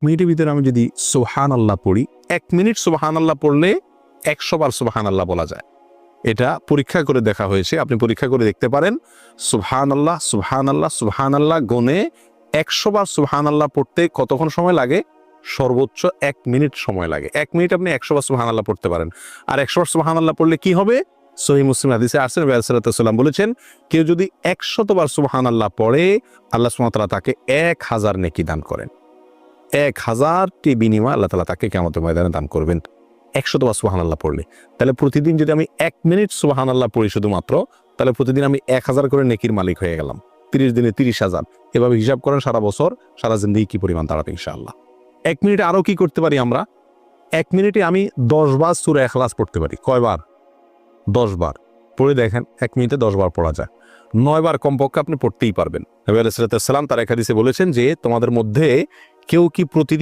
মিনিটের ভিতরে আমি যদি সুবহানাল্লাহ পড়ি, 1 মিনিট সুবহানাল্লাহ পড়লে 100 বার সুবহানাল্লাহ বলা যায়। এটা পরীক্ষা করে দেখা হয়েছে, আপনি পরীক্ষা করে দেখতে পারেন। সুবহানাল্লাহ সুবহানাল্লাহ সুবহানাল্লাহ গুনে 100 বার সুবহানাল্লাহ পড়তে কতক্ষণ সময় লাগে? সর্বোচ্চ 1 মিনিট সময় লাগে। 1 মিনিট আপনি 100 বার সুবহানাল্লাহ পড়তে পারেন। আর 100 বার সুবহানাল্লাহ পড়লে কি হবে? সহিহ মুসলিম হাদিসে আসছে, নবী সাল্লাল্লাহু আলাইহি ওয়াসাল্লাম বলেছেন, কেউ যদি 100 বার সুবহানাল্লাহ পড়ে, আল্লাহ সুবহানাহু ওয়া তাআলা তাকে 1000 নেকি দান করেন। 1000টি বিনিময় আল্লাহ তাআলা তাকে কিয়ামতের ময়দানে দান করবেন 100 বার সুবহানাল্লাহ পড়লে। তাহলে প্রতিদিন যদি আমি 1 মিনিট সুবহানাল্লাহ পড়ি শুধুমাত্র, তাহলে প্রতিদিন আমি 1000 করে নেকির মালিক হয়ে গেলাম। 30 দিনে 30,000। এভাবে হিসাব করেন সারা বছর, সারা জিন্দেগি কি পরিমাণ দাঁড়াবে ইনশাআল্লাহ। 1 মিনিটে আরো কি করতে পারি আমরা? 1 মিনিটে আমি 10 বার সূরা ইখলাস পড়তে পারি। কয়বার? 10 বার। পড়ে দেখেন 1 মিনিটে 10 বার পড়া যায়। 9 বার কমপক্ষে আপনি পড়তেই পারবেন। নবী আলাইহিস সালাম তার এক হাদিসে বলেছেন যে, তোমাদের মধ্যে কেউ কি প্রতিদিন